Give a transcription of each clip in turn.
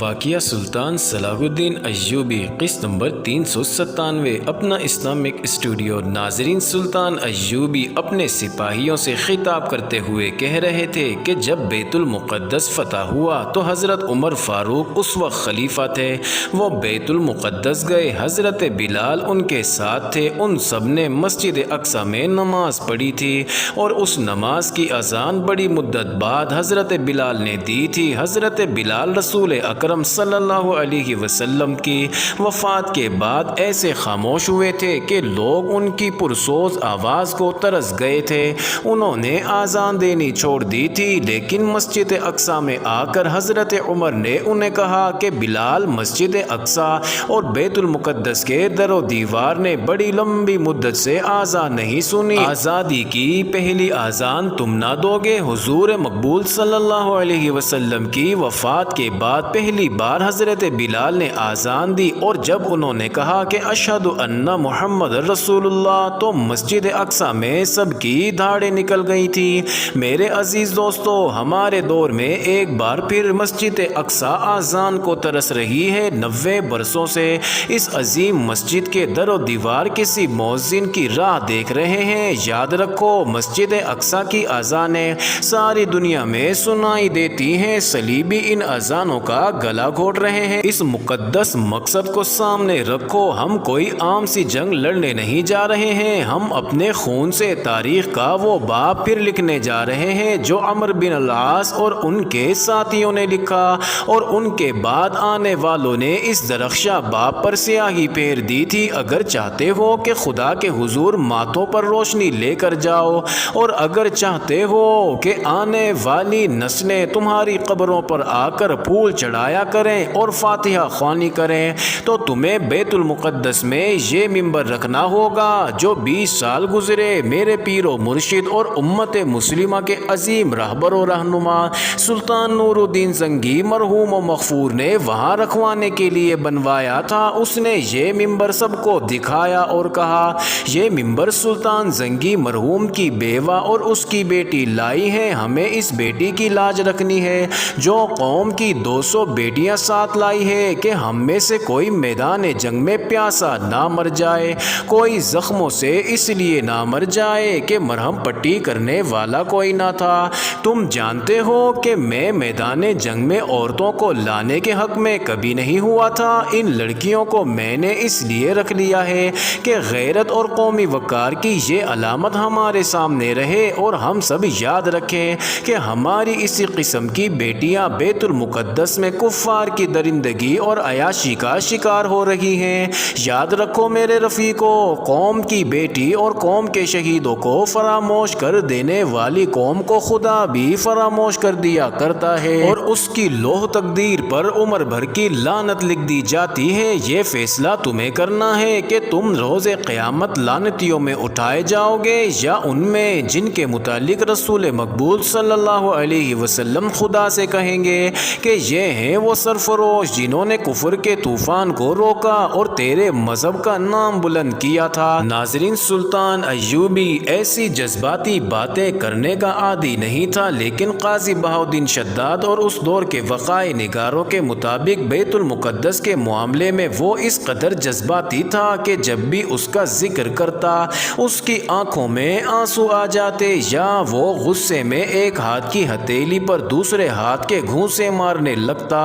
واقعہ سلطان صلاح الدین ایوبی قسط نمبر 397 اپنا اسلامک اسٹوڈیو۔ ناظرین، سلطان ایوبی اپنے سپاہیوں سے خطاب کرتے ہوئے کہہ رہے تھے کہ جب بیت المقدس فتح ہوا تو حضرت عمر فاروق اس وقت خلیفہ تھے۔ وہ بیت المقدس گئے، حضرت بلال ان کے ساتھ تھے۔ ان سب نے مسجد اقصی میں نماز پڑھی تھی اور اس نماز کی اذان بڑی مدت بعد حضرت بلال نے دی تھی۔ حضرت بلال رسول اکرم صلی اللہ علیہ وسلم کی وفات کے بعد ایسے خاموش ہوئے تھے کہ لوگ ان کی پرسوز آواز کو ترس گئے تھے۔ انہوں نے آذان دینی چھوڑ دی تھی، لیکن مسجد اقصی میں آ کر حضرت عمر نے انہیں کہا کہ بلال، مسجد اقصی اور بیت المقدس کے در و دیوار نے بڑی لمبی مدت سے آذان نہیں سنی۔ آزادی کی پہلی آذان تم نہ دو گے؟ حضور مقبول صلی اللہ علیہ وسلم کی وفات کے بعد پہلی بار حضرت بلال نے آذان دی، اور جب انہوں نے کہا کہ اشہد ان محمد رسول اللہ تو مسجد اقصی میں سب کی دھاڑیں نکل گئی تھی۔ میرے عزیز دوستو، ہمارے دور میں ایک بار پھر مسجد اقصی آذان کو ترس رہی ہے۔ 90 برسوں سے اس عظیم مسجد کے در و دیوار کسی مؤذن کی راہ دیکھ رہے ہیں۔ یاد رکھو، مسجد اقصی کی اذانیں ساری دنیا میں سنائی دیتی ہیں۔ صلیبی ان اذانوں کا گلا گھونٹ رہے ہیں۔ اس مقدس مقصد کو سامنے رکھو، ہم کوئی عام سی جنگ لڑنے نہیں جا رہے ہیں، ہم اپنے خون سے تاریخ کا وہ باب پھر لکھنے جا رہے ہیں جو عمرو بن العاص اور ان کے ساتھیوں نے لکھا، اور ان کے بعد آنے والوں نے اس درخشاں باب پر سیاہی پھیر دی تھی۔ اگر چاہتے ہو کہ خدا کے حضور ماتھوں پر روشنی لے کر جاؤ، اور اگر چاہتے ہو کہ آنے والی نسلیں تمہاری قبروں پر آ کر پھول چڑھایا کریں اور فاتحہ خوانی کریں، تو تمہیں بیت المقدس میں یہ ممبر رکھنا ہوگا جو 20 سال گزرے میرے پیر و مرشد اور امت مسلمہ کے عظیم رہبر و رہنما سلطان نور الدین زنگی مرحوم و مغفور نے وہاں رکھوانے کے لیے بنوایا تھا۔ اس نے یہ ممبر سب کو دکھایا اور کہا، یہ ممبر سلطان زنگی مرحوم کی بیوہ اور اس کی بیٹی لائی ہے، ہمیں اس بیٹی کی لاج رکھنی ہے جو قوم کی 200 بیٹیاں ساتھ لائی ہے، کہ ہم میں سے کوئی میدان جنگ میں پیاسا نہ مر جائے، کوئی زخموں سے اس لیے نہ مر جائے کہ مرہم پٹی کرنے والا کوئی نہ تھا۔ تم جانتے ہو کہ میں میدان جنگ میں عورتوں کو لانے کے حق میں کبھی نہیں ہوا تھا۔ ان لڑکیوں کو میں نے اس لیے رکھ لیا ہے کہ غیرت اور قومی وقار کی یہ علامت ہمارے سامنے رہے، اور ہم سب یاد رکھیں کہ ہماری اسی قسم کی بیٹیاں بیت المقدس میں کفار کی درندگی اور عیاشی کا شکار ہو رہی ہیں۔ یاد رکھو میرے رفیقو، قوم کی بیٹی اور قوم کے شہیدوں کو فراموش کر دینے والی قوم کو خدا بھی فراموش کر دیا کرتا ہے، اور اس کی لوح تقدیر پر عمر بھر کی لعنت لکھ دی جاتی ہے۔ یہ فیصلہ تمہیں کرنا ہے کہ تم روز قیامت لعنتیوں میں اٹھائے جاؤ گے یا ان میں، جن کے متعلق رسول مقبول صلی اللہ علیہ وسلم خدا سے کہیں گے کہ یہ ہیں وہ سرفروش جنہوں نے کفر کے طوفان کو روکا اور تیرے مذہب کا نام بلند کیا تھا۔ ناظرین، سلطان ایوبی ایسی جذباتی باتیں کرنے کا عادی نہیں تھا، لیکن قاضی بہاؤالدین شداد اور اس دور کے وقائع نگاروں کے مطابق بیت المقدس کے معاملے میں وہ اس قدر جذباتی تھا کہ جب بھی اس کا ذکر کرتا اس کی آنکھوں میں آنسو آ جاتے، یا وہ غصے میں ایک ہاتھ کی ہتھیلی پر دوسرے ہاتھ کے گھونسے مارنے لگتا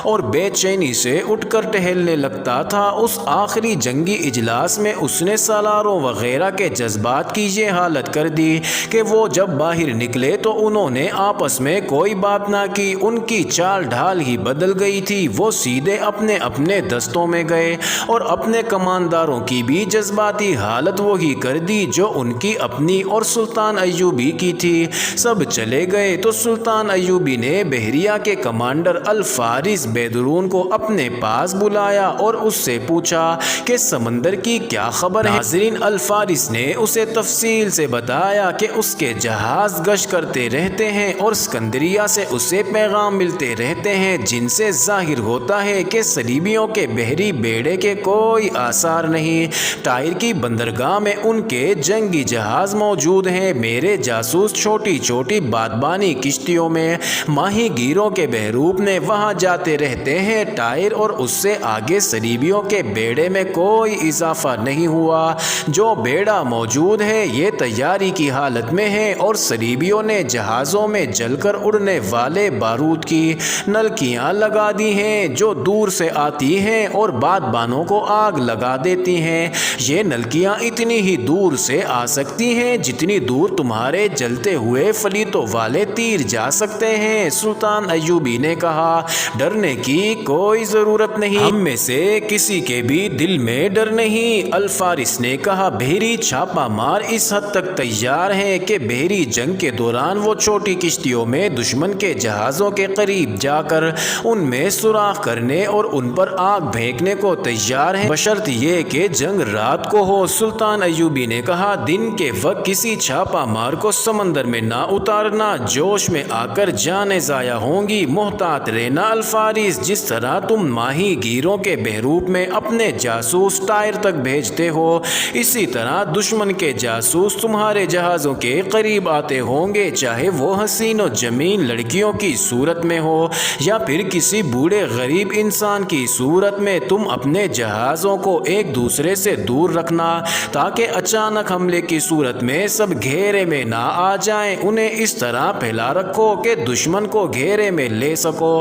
اور بے چینی سے اٹھ کر ٹہلنے لگتا تھا۔ اس آخری جنگی اجلاس میں اس نے سالاروں وغیرہ کے جذبات کی یہ حالت کر دی کہ وہ جب باہر نکلے تو انہوں نے آپس میں کوئی بات نہ کی، ان کی چال ڈھال ہی بدل گئی تھی۔ وہ سیدھے اپنے اپنے دستوں میں گئے اور اپنے کمانداروں کی بھی جذباتی حالت وہی کر دی جو ان کی اپنی اور سلطان ایوبی کی تھی۔ سب چلے گئے تو سلطان ایوبی نے بحریہ کے کمانڈر الفارس بیدرون کو اپنے پاس بلایا اور اس سے پوچھا کہ سمندر کی کیا خبر ہے۔ ناظرین، الفارس نے اسے تفصیل سے بتایا کہ اس کے جہاز گشت کرتے رہتے ہیں اور اسکندریہ سے اسے پیغام ملتے رہتے ہیں، جن سے ظاہر ہوتا ہے کہ صلیبیوں کے بحری بیڑے کے کوئی آثار نہیں۔ ٹائر کی بندرگاہ میں ان کے جنگی جہاز موجود ہیں۔ میرے جاسوس چھوٹی چھوٹی بادبانی کشتیوں میں ماہی گیروں کے بحروب نے وہاں جاتے رہتے ہیں ٹائر اور اس سے آگے صلیبیوں کے بیڑے میں کوئی اضافہ نہیں ہوا۔ جو بیڑا موجود ہے یہ تیاری کی حالت میں ہے اور صلیبیوں نے جہازوں میں جل کر اڑنے والے بارود کی نلکیاں لگا دی ہیں جو دور سے آتی ہیں اور بادبانوں کو آگ لگا دیتی ہیں۔ یہ نلکیاں اتنی ہی دور سے آ سکتی ہیں جتنی دور تمہارے جلتے ہوئے فلیتوں والے تیر جا سکتے ہیں۔ سلطان ایوبی نے کہا ڈرنے کی کوئی ضرورت نہیں، ہم میں سے کسی کے بھی دل میں ڈر نہیں۔ الفارس نے کہا بحری چھاپا مار اس حد تک تیار ہیں کہ بحری جنگ کے دوران وہ چھوٹی کشتیوں میں دشمن کے جہازوں کے قریب جا کر ان میں سوراخ کرنے اور ان پر آگ پھینکنے کو تیار ہیں، بشرط یہ کہ جنگ رات کو ہو۔ سلطان ایوبی نے کہا دن کے وقت کسی چھاپا مار کو سمندر میں نہ اتارنا، جوش میں آ کر جانیں ضائع ہوں گی۔ محتاط رہنا الفارس، جس طرح تم ماہی گیروں کے بحروپ میں اپنے جاسوس ٹائر تک بھیجتے ہو، اسی طرح دشمن کے جاسوس تمہارے جہازوں کے قریب آتے ہوں گے، چاہے وہ حسین و جمیل لڑکیوں کی صورت میں ہو یا پھر کسی بوڑھے غریب انسان کی صورت میں۔ تم اپنے جہازوں کو ایک دوسرے سے دور رکھنا تاکہ اچانک حملے کی صورت میں سب گھیرے میں نہ آ جائیں۔ انہیں اس طرح پھیلا رکھو کہ دشمن کو گھیرے میں لے سکو۔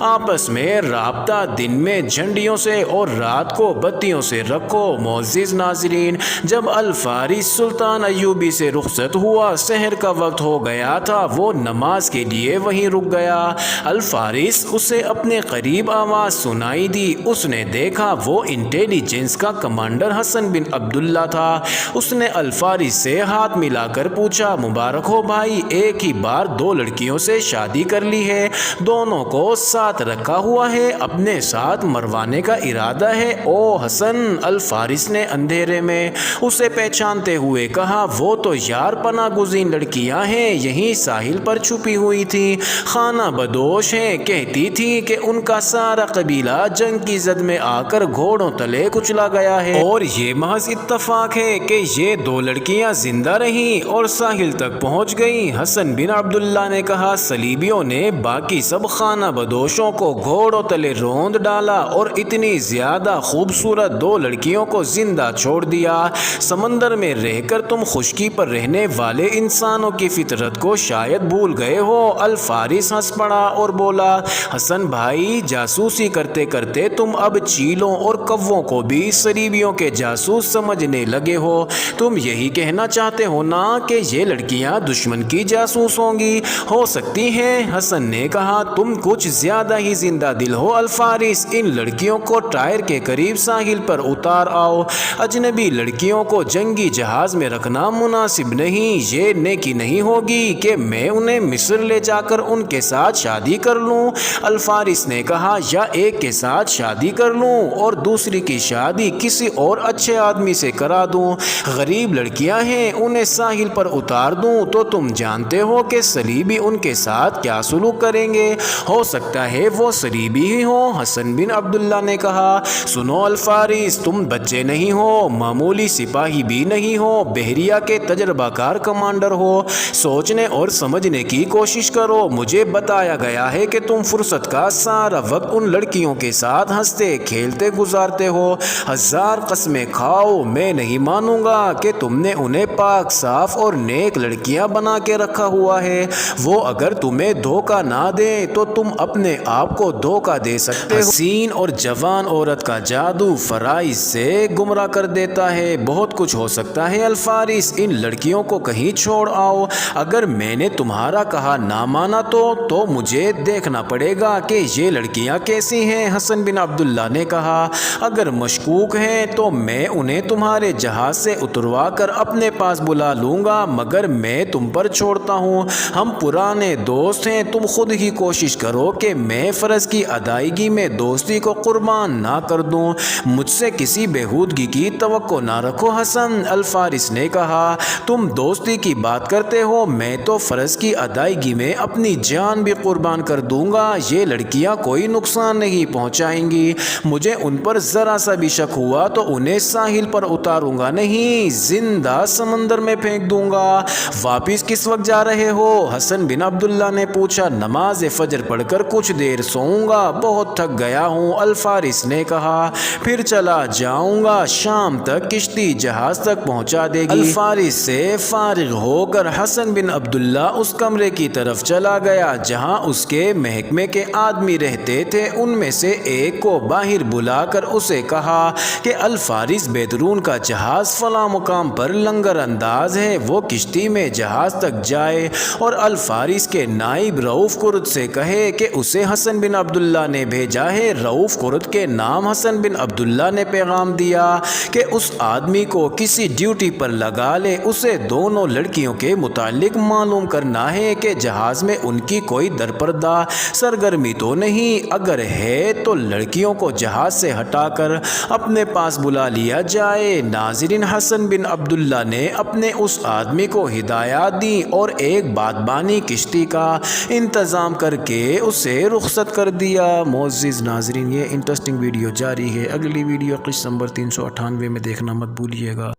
آپس میں رابطہ دن میں جھنڈیوں سے اور رات کو بتیوں سے رکھو۔ معزز ناظرین، جب الفارس سلطان ایوبی سے رخصت ہوا، سحر کا وقت ہو گیا تھا، وہ نماز کے لیے وہیں رک گیا۔ الفارس اسے اپنے قریب آواز سنائی دی، اس نے دیکھا وہ انٹیلیجنس کا کمانڈر حسن بن عبداللہ تھا۔ اس نے الفارس سے ہاتھ ملا کر پوچھا مبارک ہو بھائی، ایک ہی بار دو لڑکیوں سے شادی کر لی ہے، دونوں کو ساتھ رکھا ہوا ہے، اپنے ساتھ مروانے کا ارادہ ہے؟ او حسن، الفارس نے اندھیرے میں اسے پہچانتے ہوئے کہا وہ تو یار پناہ گزین لڑکیاں ہیں، یہیں ساحل پر چھپی ہوئی تھی، خانہ بدوش ہیں، کہتی تھی کہ ان کا سارا قبیلہ جنگ کی زد میں آ کر گھوڑوں تلے کچلا گیا ہے، اور یہ محض اتفاق ہے کہ یہ دو لڑکیاں زندہ رہیں اور ساحل تک پہنچ گئیں۔ حسن بن عبداللہ نے کہا صلیبیوں نے باقی سب خانہ بدوشوں کو گھوڑوں تلے روند ڈالا اور اتنی زیادہ خوبصورت دو لڑکیوں کو زندہ چھوڑ دیا۔ سمندر میں رہ کر تم خشکی پر رہنے والے انسانوں کی فطرت کو شاید بھول گئے ہو۔ الفارس ہنس پڑا اور بولا حسن بھائی، جاسوسی کرتے کرتے تم اب چیلوں اور کووں کو بھی صلیبیوں کے جاسوس سمجھنے لگے ہو۔ تم یہی کہنا چاہتے ہو نا کہ یہ لڑکیاں دشمن کی جاسوس ہوں گی؟ ہو سکتی ہیں، حسن نے کہا تم کچھ زیادہ ہی زندہ دل ہو الفارس، ان لڑکیوں کو ٹائر کے قریب ساحل پر اتار آؤ۔ اجنبی لڑکیوں کو جنگی جہاز میں رکھنا مناسب نہیں، یہ نیکی نہیں ہوگی کہ میں انہیں مصر لے جا کر ان کے ساتھ شادی کر لوں۔ الفارس نے کہا یا ایک کے ساتھ شادی کر لوں اور دوسری کی شادی کسی اور اچھے آدمی سے کرا دوں، غریب لڑکیاں ہیں انہیں ساحل پر اتار دوں تو تم جانتے ہو کہ صلیبی ان کے ساتھ کیا سلوک کریں گے، ہو سکتا ہے وہ صلیبی ہی ہوں۔ حسن بن عبداللہ نے کہا سنو الفارس، تم بچے نہیں ہو، معمولی سپاہی بھی نہیں ہو، بحریہ کے تجربہ کار کمانڈر ہو، سوچنے اور سمجھنے کی کوشش کرو۔ مجھے بتایا گیا ہے کہ تم فرصت کا سارا وقت ان لڑکیوں کے ساتھ ہنستے کھیلتے گزارتے ہو، ہزار قسمیں کھاؤ میں نہیں مانوں گا کہ تم نے انہیں پاک صاف اور نیک لڑکیاں بنا کے رکھا ہوا ہے۔ وہ اگر تمہیں دھوکہ نہ دے تو تم اپنے آپ کو دھوکہ دے سکتے ہو۔ حسین اور جوان عورت کا جادو فرائض سے گمراہ کر دیتا ہے، بہت کچھ ہو سکتا ہے الفارس، ان لڑکیوں کو کہیں چھوڑ آؤ۔ اگر میں نے تمہارا کہا نہ مانا تو مجھے دیکھنا پڑے گا کہ یہ لڑکیاں کیسی ہیں۔ حسن بن عبداللہ نے کہا اگر مشکوک ہیں تو میں انہیں تمہارے جہاز سے اتروا کر اپنے پاس بلا لوں گا، مگر میں تم پر چھوڑتا ہوں، ہم پرانے دوست ہیں، تم خود ہی کوشش کرو کہ میں فرض کی ادائیگی میں دوستی کو قربان نہ کر دوں، مجھ سے کسی بےہودگی کی توقع نہ رکھو۔ حسن، الفارس نے کہا تم دوستی کی بات کرتے ہو، میں تو فرض کی ادائیگی میں اپنی جان بھی قربان کر دوں گا، یہ لڑکیاں کوئی نقصان نہیں پہنچائیں گی، مجھے ان پر ذرا سا بھی شک ہوا تو انہیں ساحل پر اتاروں گا نہیں، زندہ سمندر میں پھینک دوں گا۔ واپس کس وقت جا رہے ہو؟ حسن بن عبداللہ نے پوچھا۔ نماز فجر پڑھ کر کچھ دیر دیر سوؤں گا، بہت تھک گیا ہوں۔ الفارس نے کہا پھر چلا جاؤں گا، شام تک کشتی جہاز تک پہنچا دے گی۔ الفارس سے فارغ ہو کر حسن بن عبداللہ اس کمرے کی طرف چلا گیا جہاں اس کے محکمے کے آدمی رہتے تھے۔ ان میں سے ایک کو باہر بلا کر اسے کہا کہ الفارس بیدرون کا جہاز فلاں مقام پر لنگر انداز ہے، وہ کشتی میں جہاز تک جائے اور الفارس کے نائب رؤف قرد سے کہے کہ اسے حسن بن عبداللہ نے بھیجا ہے۔ رؤف قرد کے نام حسن بن عبداللہ نے پیغام دیا کہ اس آدمی کو کسی ڈیوٹی پر لگا لے، اسے دونوں لڑکیوں کے متعلق معلوم کرنا ہے کہ جہاز میں ان کی کوئی درپردہ سرگرمی تو نہیں، اگر ہے تو لڑکیوں کو جہاز سے ہٹا کر اپنے پاس بلا لیا جائے۔ ناظرین، حسن بن عبداللہ نے اپنے اس آدمی کو ہدایات دی اور ایک بادبانی کشتی کا انتظام کر کے اسے رخصت کر دیا۔ معزز ناظرین، یہ انٹرسٹنگ ویڈیو جاری ہے، اگلی ویڈیو قسط نمبر 398 میں دیکھنا مت بھولیے گا۔